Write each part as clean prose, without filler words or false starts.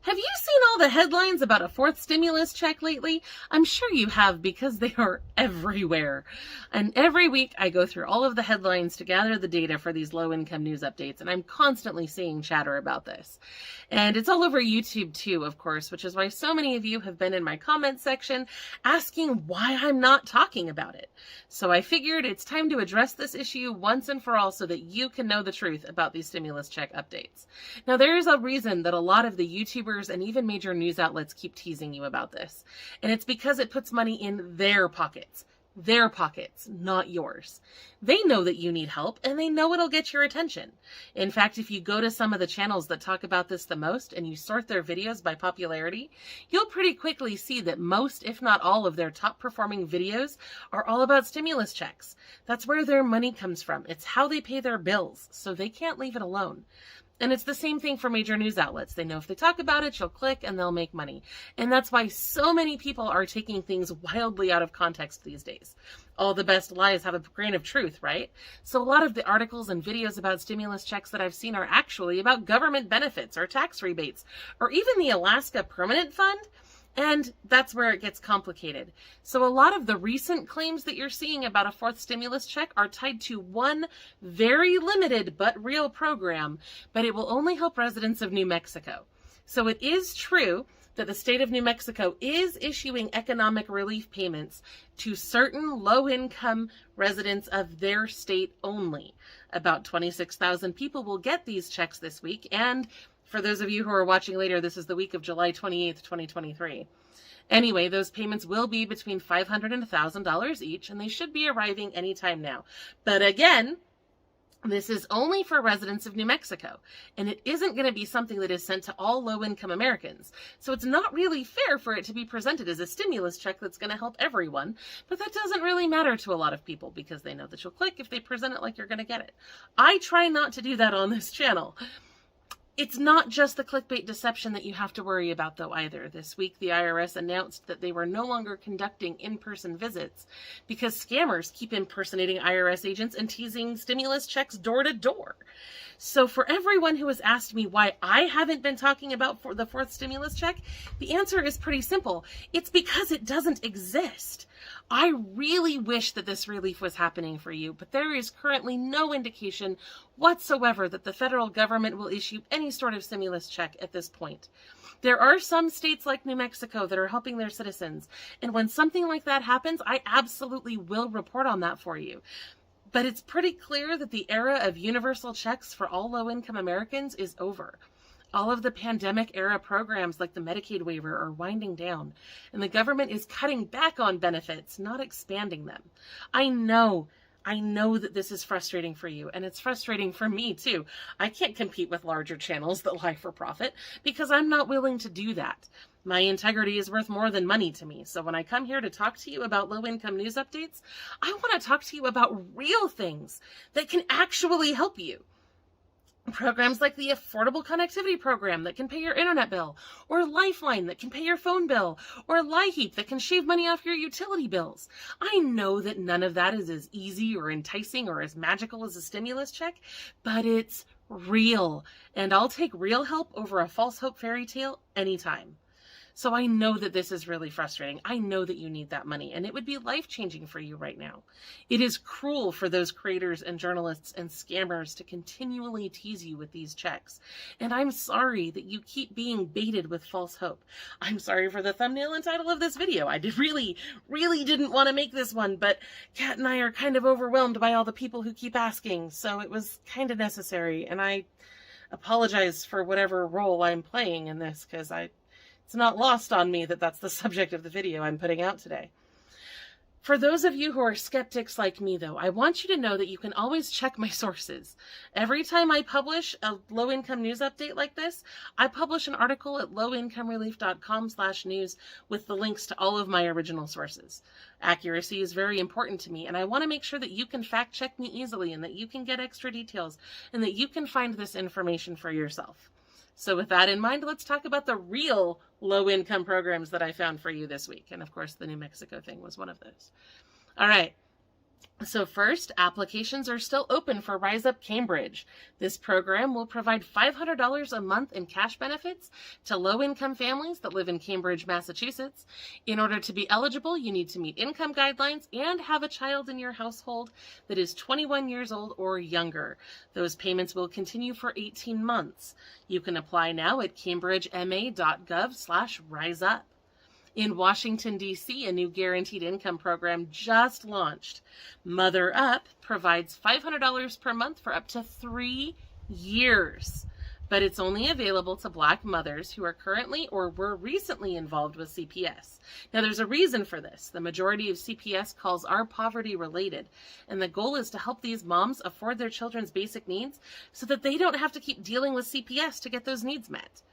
Have you seen all the headlines about a fourth stimulus check lately? I'm sure you have because they are everywhere. And every week I go through all of the headlines to gather the data for these low-income news updates, and I'm constantly seeing chatter about this. And it's all over YouTube too, of course, which is why so many of you have been in my comments section asking why I'm not talking about it. So I figured it's time to address this issue once and for all so that you can know the truth about these stimulus check updates. Now, there is a reason that a lot of the YouTubers and even major news outlets keep teasing you about this. And it's because it puts money in their pockets. Their pockets, not yours. They know that you need help, and they know it'll get your attention. In fact, if you go to some of the channels that talk about this the most and you sort their videos by popularity, you'll pretty quickly see that most, if not all, of their top performing videos are all about stimulus checks. That's where their money comes from. It's how they pay their bills, so they can't leave it alone. And it's the same thing for major news outlets. They know if they talk about it, you'll click and they'll make money. And that's why so many people are taking things wildly out of context these days. All the best lies have a grain of truth, right? So a lot of the articles and videos about stimulus checks that I've seen are actually about government benefits or tax rebates, or even the Alaska Permanent Fund. And that's where it gets complicated. So a lot of the recent claims that you're seeing about a fourth stimulus check are tied to one very limited but real program, but it will only help residents of New Mexico. So it is true that the state of New Mexico is issuing economic relief payments to certain low-income residents of their state only. About 26,000 people will get these checks this week, and for those of you who are watching later, this is the week of July 28th, 2023. Anyway, those payments will be between $500 and $1,000 each, and they should be arriving anytime now. But again, this is only for residents of New Mexico, and it isn't going to be something that is sent to all low-income Americans. So it's not really fair for it to be presented as a stimulus check that's going to help everyone, but that doesn't really matter to a lot of people because they know that you'll click if they present it like you're going to get it. I try not to do that on this channel. It's not just the clickbait deception that you have to worry about, though, either. This week, the IRS announced that they were no longer conducting in-person visits because scammers keep impersonating IRS agents and teasing stimulus checks door to door. So for everyone who has asked me why I haven't been talking about the fourth stimulus check, the answer is pretty simple. It's because it doesn't exist. I really wish that this relief was happening for you, but there is currently no indication whatsoever that the federal government will issue any sort of stimulus check at this point. There are some states like New Mexico that are helping their citizens, and when something like that happens, I absolutely will report on that for you. But it's pretty clear that the era of universal checks for all low-income Americans is over. All of the pandemic-era programs like the Medicaid waiver are winding down, and the government is cutting back on benefits, not expanding them. I know that this is frustrating for you, and it's frustrating for me too. I can't compete with larger channels that lie for profit because I'm not willing to do that. My integrity is worth more than money to me, so when I come here to talk to you about low-income news updates, I want to talk to you about real things that can actually help you. Programs like the Affordable Connectivity Program that can pay your internet bill, or Lifeline that can pay your phone bill, or LIHEAP that can shave money off your utility bills. I know that none of that is as easy or enticing or as magical as a stimulus check, but it's real, and I'll take real help over a false hope fairy tale anytime. So I know that this is really frustrating. I know that you need that money, and it would be life-changing for you right now. It is cruel for those creators and journalists and scammers to continually tease you with these checks. And I'm sorry that you keep being baited with false hope. I'm sorry for the thumbnail and title of this video. I really didn't want to make this one, but Kat and I are kind of overwhelmed by all the people who keep asking, so it was kind of necessary. And I apologize for whatever role I'm playing in this, because it's not lost on me that that's the subject of the video I'm putting out today. For those of you who are skeptics like me, though, I want you to know that you can always check my sources. Every time I publish a low-income news update like this, I publish an article at lowincomerelief.com/news with the links to all of my original sources. Accuracy is very important to me, and I want to make sure that you can fact-check me easily and that you can get extra details and that you can find this information for yourself. So with that in mind, let's talk about the real low-income programs that I found for you this week. And of course, the New Mexico thing was one of those. All right. So first, applications are still open for Rise Up Cambridge. This program will provide $500 a month in cash benefits to low-income families that live in Cambridge, Massachusetts. In order to be eligible, you need to meet income guidelines and have a child in your household that is 21 years old or younger. Those payments will continue for 18 months. You can apply now at cambridgema.gov/riseup. In Washington, D.C., a new guaranteed income program just launched. Mother Up provides $500 per month for up to 3 years, but it's only available to Black mothers who are currently or were recently involved with CPS. Now, there's a reason for this. The majority of CPS calls are poverty related, and the goal is to help these moms afford their children's basic needs so that they don't have to keep dealing with CPS to get those needs met.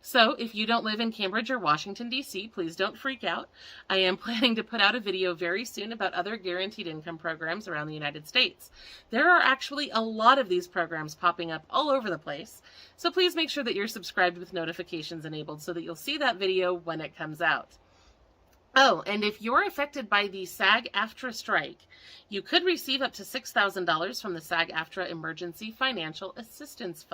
So if you don't live in Cambridge or Washington, D.C., please don't freak out. I am planning to put out a video very soon about other guaranteed income programs around the United States. There are actually a lot of these programs popping up all over the place, so please make sure that you're subscribed with notifications enabled so that you'll see that video when it comes out. Oh, and if you're affected by the SAG-AFTRA strike, you could receive up to $6,000 from the SAG-AFTRA Emergency Financial Assistance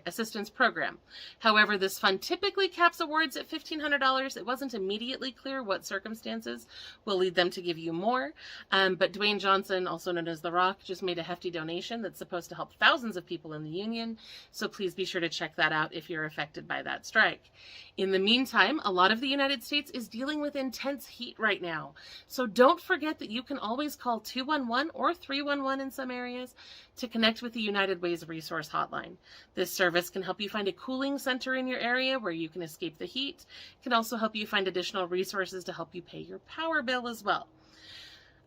Assistance Program. However, this fund typically caps awards at $1,500. It wasn't immediately clear what circumstances will lead them to give you more, but Dwayne Johnson, also known as The Rock, just made a hefty donation that's supposed to help thousands of people in the union, so please be sure to check that out if you're affected by that strike. In the meantime, a lot of the United States is dealing with intense heat right now, so don't forget that you can always call 211 or 311 in some areas to connect with the United Ways Resource Hotline. This service can help you find a cooling center in your area where you can escape the heat. It can also help you find additional resources to help you pay your power bill as well.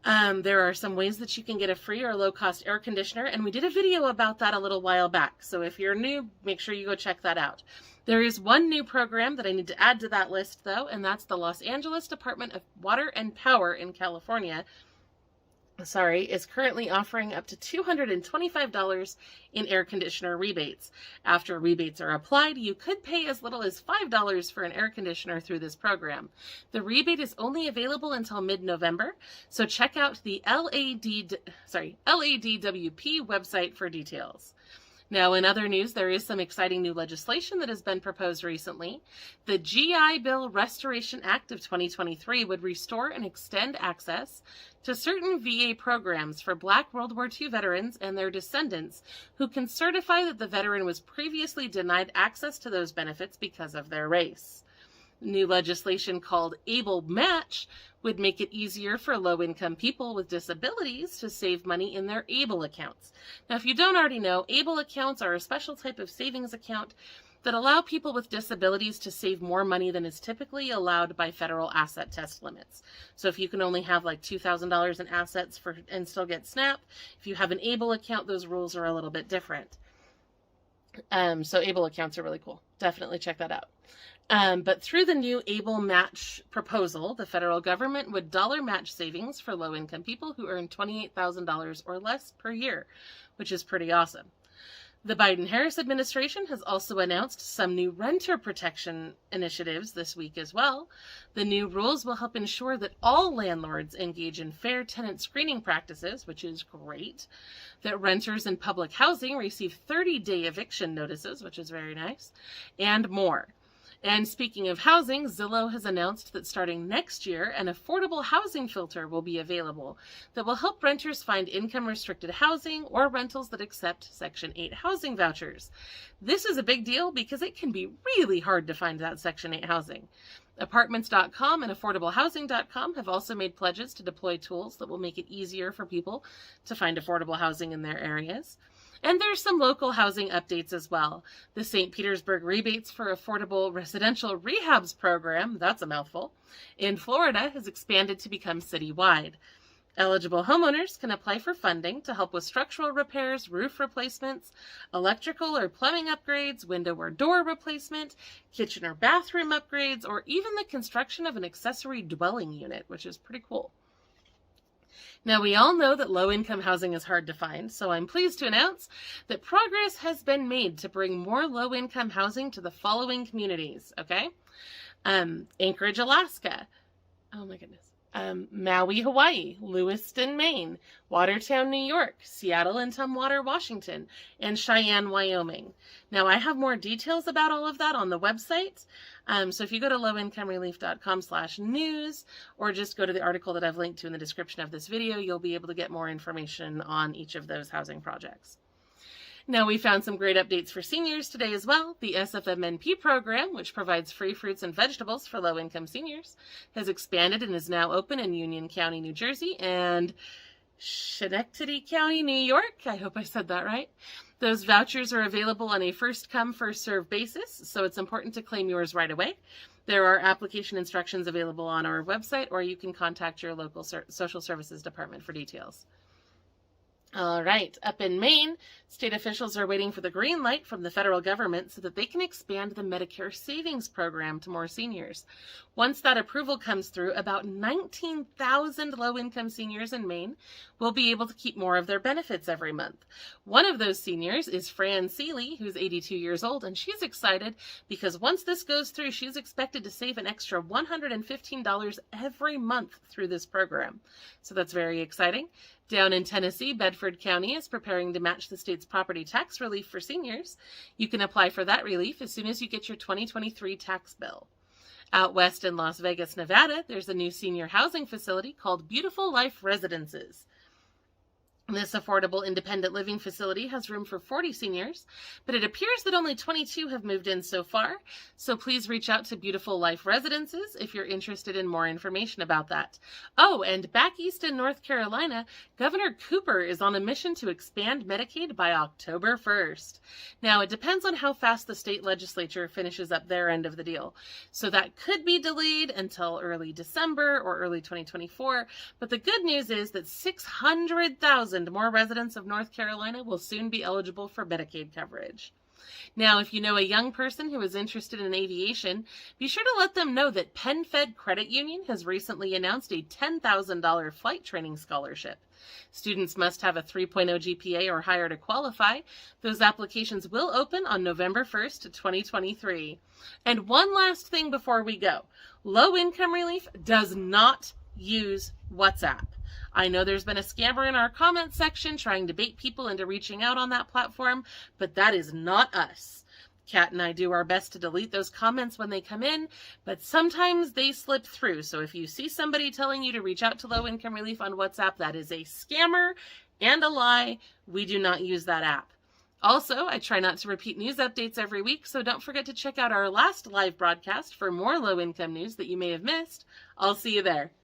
There are some ways that you can get a free or low-cost air conditioner, and we did a video about that a little while back. So if you're new, make sure you go check that out. There is one new program that I need to add to that list, though, and that's the Los Angeles Department of Water and Power in California. Is currently offering up to $225 in air conditioner rebates. After rebates are applied, you could pay as little as $5 for an air conditioner through this program. The rebate is only available until mid-November, so check out the LADWP website for details. Now, in other news, there is some exciting new legislation that has been proposed recently. The GI Bill Restoration Act of 2023 would restore and extend access to certain VA programs for Black World War II veterans and their descendants who can certify that the veteran was previously denied access to those benefits because of their race. New legislation called Able Match would make it easier for low-income people with disabilities to save money in their ABLE accounts. Now, if you don't already know, ABLE accounts are a special type of savings account that allow people with disabilities to save more money than is typically allowed by federal asset test limits. So if you can only have like $2,000 in assets and still get SNAP, if you have an ABLE account, those rules are a little bit different. So ABLE accounts are really cool. Definitely check that out. But through the new Able Match proposal, the federal government would dollar match savings for low-income people who earn $28,000 or less per year, which is pretty awesome. The Biden-Harris administration has also announced some new renter protection initiatives this week as well. The new rules will help ensure that all landlords engage in fair tenant screening practices, which is great, that renters in public housing receive 30-day eviction notices, which is very nice, and more. And speaking of housing, Zillow has announced that starting next year, an affordable housing filter will be available that will help renters find income-restricted housing or rentals that accept Section 8 housing vouchers. This is a big deal because it can be really hard to find that Section 8 housing. Apartments.com and AffordableHousing.com have also made pledges to deploy tools that will make it easier for people to find affordable housing in their areas. And there's some local housing updates as well. The St. Petersburg Rebates for Affordable Residential Rehabs program, that's a mouthful, in Florida has expanded to become citywide. Eligible homeowners can apply for funding to help with structural repairs, roof replacements, electrical or plumbing upgrades, window or door replacement, kitchen or bathroom upgrades, or even the construction of an accessory dwelling unit, which is pretty cool. Now, we all know that low-income housing is hard to find, so I'm pleased to announce that progress has been made to bring more low-income housing to the following communities, okay? Anchorage, Alaska. Oh my goodness. Maui, Hawaii, Lewiston, Maine, Watertown, New York, Seattle and Tumwater, Washington, and Cheyenne, Wyoming. Now, I have more details about all of that on the website. So if you go to lowincomerelief.com/news, or just go to the article that I've linked to in the description of this video, you'll be able to get more information on each of those housing projects. Now, we found some great updates for seniors today as well. The SFMNP program, which provides free fruits and vegetables for low-income seniors, has expanded and is now open in Union County, New Jersey, and Schenectady County, New York. I hope I said that right. Those vouchers are available on a first-come, first-served basis, so it's important to claim yours right away. There are application instructions available on our website, or you can contact your local social services department for details. All right, up in Maine, state officials are waiting for the green light from the federal government so that they can expand the Medicare Savings Program to more seniors. Once that approval comes through, about 19,000 low-income seniors in Maine will be able to keep more of their benefits every month. One of those seniors is Fran Seeley, who's 82 years old, and she's excited because once this goes through, she's expected to save an extra $115 every month through this program. So that's very exciting. Down in Tennessee, Bedford County is preparing to match the state's property tax relief for seniors. You can apply for that relief as soon as you get your 2023 tax bill. Out west in Las Vegas, Nevada, there's a new senior housing facility called Beautiful Life Residences. This affordable independent living facility has room for 40 seniors, but it appears that only 22 have moved in so far, so please reach out to Beautiful Life Residences if you're interested in more information about that. Oh, and back east in North Carolina, Governor Cooper is on a mission to expand Medicaid by October 1st. Now, it depends on how fast the state legislature finishes up their end of the deal, so that could be delayed until early December or early 2024, but the good news is that 600,000 more residents of North Carolina will soon be eligible for Medicaid coverage. Now, if you know a young person who is interested in aviation, be sure to let them know that PenFed Credit Union has recently announced a $10,000 flight training scholarship. Students must have a 3.0 GPA or higher to qualify. Those applications will open on November 1st, 2023. And one last thing before we go. Low Income Relief does not use WhatsApp. I know there's been a scammer in our comment section trying to bait people into reaching out on that platform, but that is not us. Kat and I do our best to delete those comments when they come in, but sometimes they slip through. So if you see somebody telling you to reach out to Low Income Relief on WhatsApp, that is a scammer and a lie. We do not use that app. Also, I try not to repeat news updates every week, so don't forget to check out our last live broadcast for more low-income news that you may have missed. I'll see you there.